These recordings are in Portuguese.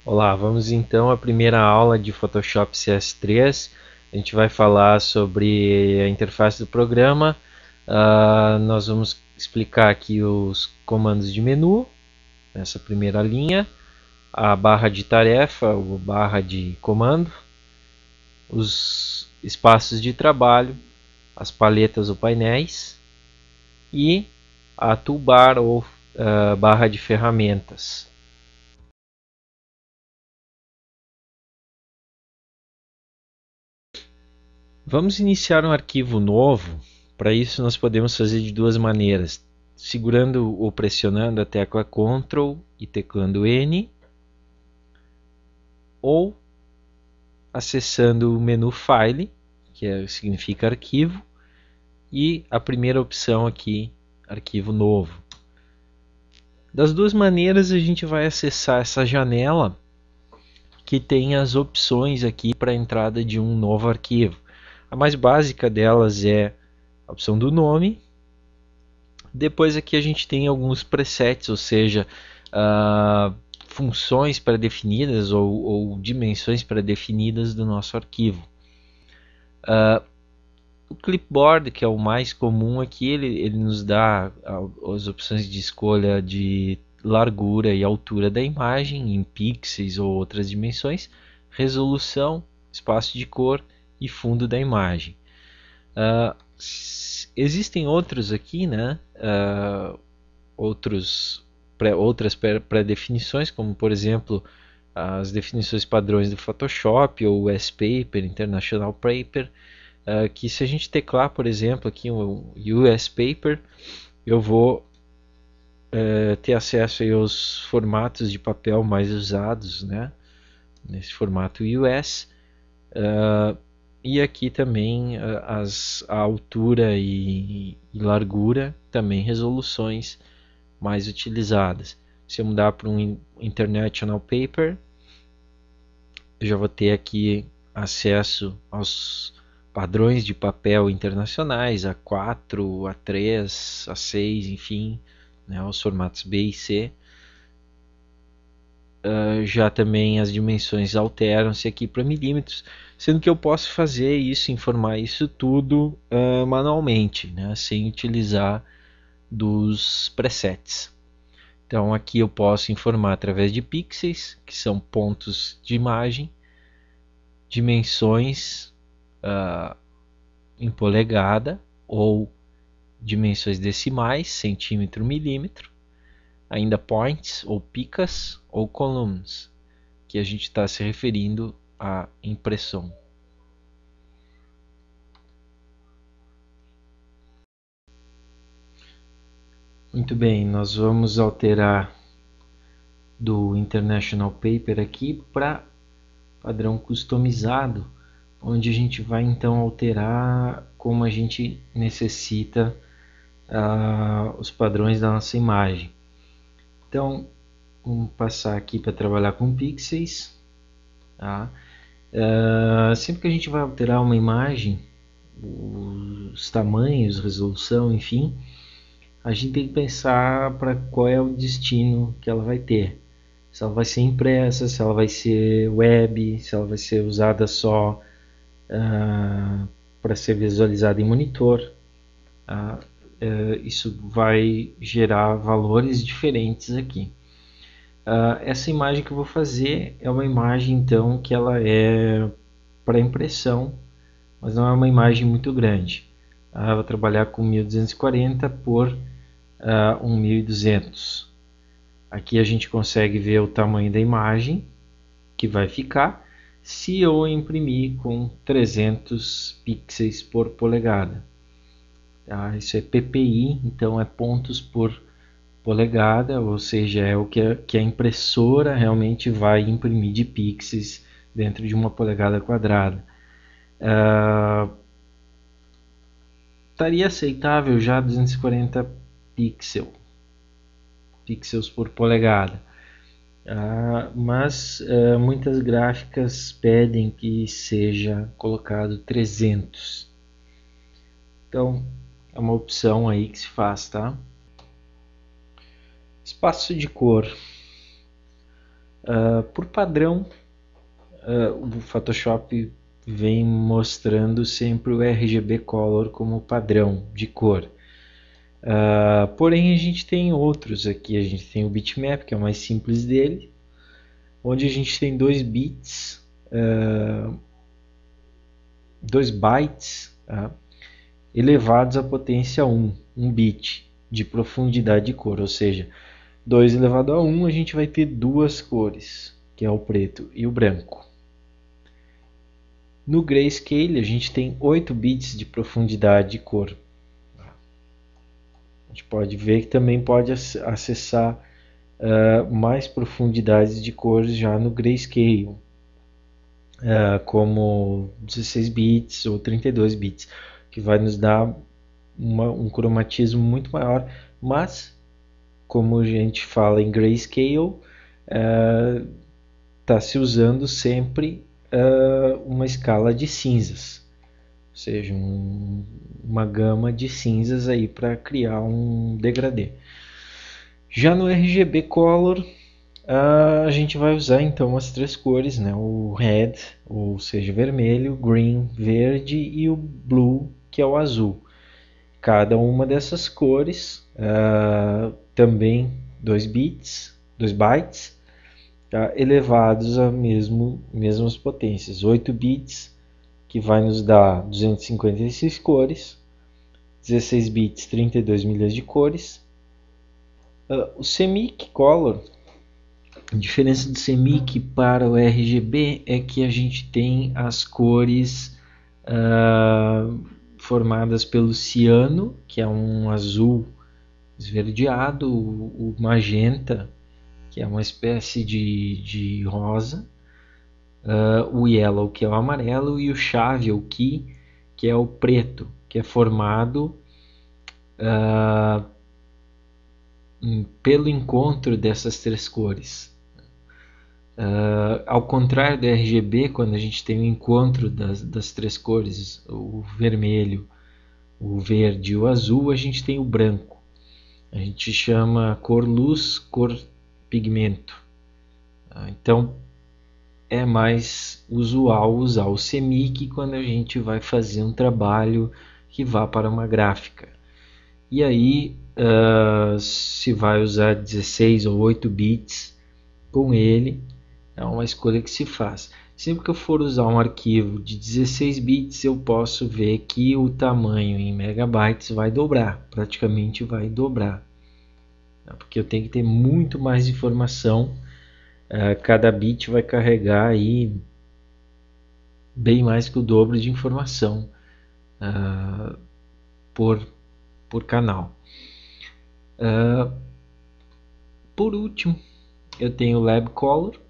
Olá, vamos então à primeira aula de Photoshop CS3. A gente vai falar sobre a interface do programa. Nós vamos explicar aqui os comandos de menu, nessa primeira linha, a barra de tarefa, ou barra de comando, os espaços de trabalho, as paletas ou painéis e a toolbar ou barra de ferramentas. Vamos iniciar um arquivo novo. Para isso nós podemos fazer de duas maneiras, segurando ou pressionando a tecla Ctrl e teclando N, ou acessando o menu File, que significa arquivo, e a primeira opção aqui, arquivo novo. Das duas maneiras a gente vai acessar essa janela que tem as opções aqui para a entrada de um novo arquivo. A mais básica delas é a opção do nome. Depois aqui a gente tem alguns presets, ou seja, funções pré-definidas ou dimensões pré-definidas do nosso arquivo. O clipboard, que é o mais comum aqui, ele nos dá as opções de escolha de largura e altura da imagem em pixels ou outras dimensões, resolução, espaço de cor e fundo da imagem. Existem outros aqui, né? Outras pré-definições, como por exemplo as definições padrões do Photoshop ou US Paper, International Paper, que se a gente teclar, por exemplo, aqui o US Paper, eu vou ter acesso aí aos formatos de papel mais usados, né? Nesse formato US. E aqui também a altura e largura, também resoluções mais utilizadas. Se eu mudar para um International Paper, eu já vou ter aqui acesso aos padrões de papel internacionais, A4, A3, A6, enfim, né, os formatos B e C. Já também as dimensões alteram-se aqui para milímetros, sendo que eu posso fazer isso, informar isso tudo manualmente, né, sem utilizar dos presets. Então aqui eu posso informar através de pixels, que são pontos de imagem, dimensões em polegada ou dimensões decimais, centímetro, milímetro, ainda points ou picas ou columns, que a gente está se referindo à impressão. Muito bem, nós vamos alterar do International Paper aqui para padrão customizado, onde a gente vai então alterar como a gente necessita os padrões da nossa imagem. Então, vamos passar aqui para trabalhar com pixels. Tá? Sempre que a gente vai alterar uma imagem, os tamanhos, resolução, enfim, a gente tem que pensar para qual é o destino que ela vai ter. Se ela vai ser impressa, se ela vai ser web, se ela vai ser usada só para ser visualizada em monitor. Isso vai gerar valores diferentes aqui. Essa imagem que eu vou fazer é uma imagem então que ela é para impressão, mas não é uma imagem muito grande. Vou trabalhar com 1240 por 1200. Aqui a gente consegue ver o tamanho da imagem que vai ficar se eu imprimir com 300 pixels por polegada. Isso é PPI, então é pontos por polegada, ou seja, é o que a impressora realmente vai imprimir de pixels dentro de uma polegada quadrada. Estaria aceitável já 240 pixels por polegada, mas muitas gráficas pedem que seja colocado 300. Então é uma opção aí que se faz, tá? Espaço de cor. Por padrão, o Photoshop vem mostrando sempre o RGB Color como padrão de cor. Porém, a gente tem outros aqui. A gente tem o Bitmap, que é o mais simples dele, onde a gente tem 2 bits, 2 bytes, elevados à potência 1 bit de profundidade de cor, ou seja, 2 elevado a 1, a gente vai ter duas cores, que é o preto e o branco. No Grayscale, a gente tem 8 bits de profundidade de cor. A gente pode ver que também pode acessar mais profundidades de cores já no Grayscale, como 16 bits ou 32 bits, que vai nos dar um cromatismo muito maior, mas como a gente fala em Grayscale, está se usando sempre uma escala de cinzas, ou seja, uma gama de cinzas aí para criar um degradê. Já no RGB Color, a gente vai usar então as três cores, né? O Red, ou seja, vermelho, Green, verde, e o Blue, que é o azul. Cada uma dessas cores, também 2 bits, 2 bytes, elevados a mesmas potências. 8 bits, que vai nos dar 256 cores, 16 bits, 32 milhas de cores. O CMYK Color, a diferença do CMYK para o RGB é que a gente tem as cores formadas pelo ciano, que é um azul esverdeado, o magenta, que é uma espécie de rosa, o yellow, que é o amarelo, e o chave, o key, que é o preto, que é formado pelo encontro dessas três cores. Ao contrário do RGB, quando a gente tem o encontro das três cores, o vermelho, o verde e o azul, a gente tem o branco. A gente chama cor luz, cor pigmento. Então é mais usual usar o CMYK quando a gente vai fazer um trabalho que vá para uma gráfica. E aí, se vai usar 16 ou 8 bits com ele, é uma escolha que se faz. Sempre que eu for usar um arquivo de 16 bits, eu posso ver que o tamanho em megabytes vai dobrar, praticamente vai dobrar, porque eu tenho que ter muito mais informação. Cada bit vai carregar aí bem mais que o dobro de informação por canal. Por último, eu tenho o Lab Color,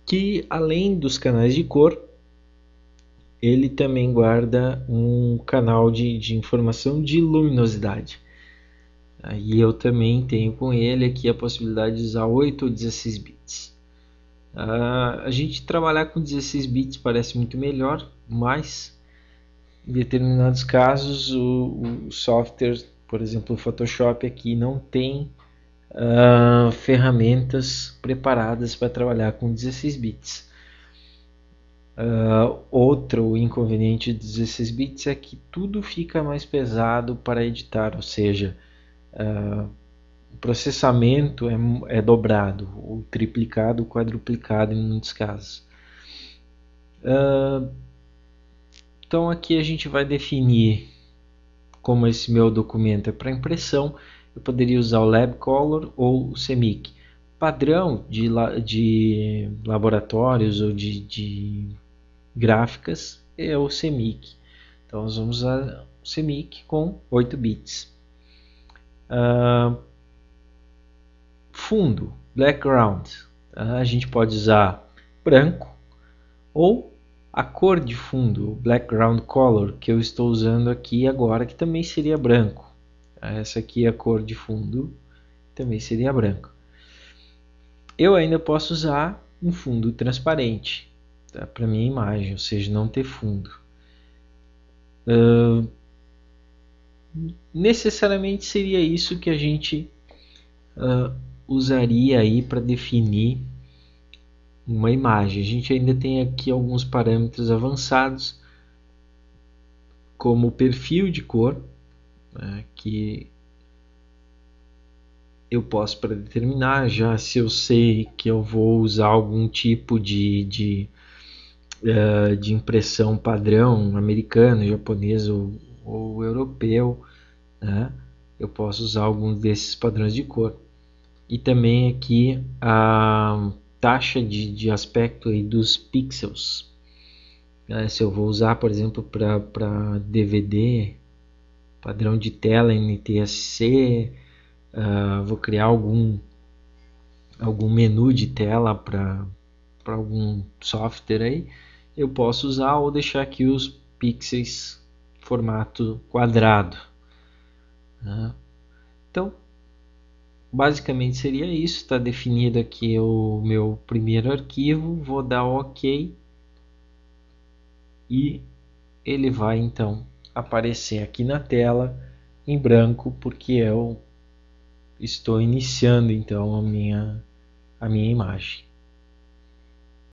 que além dos canais de cor, ele também guarda um canal de informação de luminosidade. E eu também tenho com ele aqui a possibilidade de usar 8 ou 16 bits. A gente trabalhar com 16 bits parece muito melhor, mas em determinados casos o software, por exemplo o Photoshop aqui, não tem ferramentas preparadas para trabalhar com 16 bits. Outro inconveniente de 16 bits é que tudo fica mais pesado para editar, ou seja, o processamento é dobrado, ou triplicado, ou quadruplicado em muitos casos. Então aqui a gente vai definir, como esse meu documento é para impressão, eu poderia usar o Lab Color ou o CMYK. Padrão de laboratórios ou de gráficas é o CMYK. Então nós vamos usar o CMYK com 8 bits. Fundo, background, a gente pode usar branco ou a cor de fundo, o background color, que eu estou usando aqui agora, que também seria branco. Essa aqui é a cor de fundo, também seria branco. Eu ainda posso usar um fundo transparente para minha imagem, ou seja, não ter fundo. Necessariamente seria isso que a gente usaria aí para definir uma imagem. A gente ainda tem aqui alguns parâmetros avançados, como o perfil de cor, né, que eu posso predeterminar. Já se eu sei que eu vou usar algum tipo de impressão padrão americano, japonês ou europeu, né, eu posso usar algum desses padrões de cor. E também aqui a taxa de aspecto aí dos pixels. Se eu vou usar, por exemplo, para DVD, padrão de tela NTSC, vou criar algum menu de tela para algum software aí, eu posso usar ou deixar aqui os pixels formato quadrado. Então, basicamente seria isso. Está definido aqui o meu primeiro arquivo, vou dar OK e ele vai então aparecer aqui na tela em branco, porque eu estou iniciando então a minha imagem.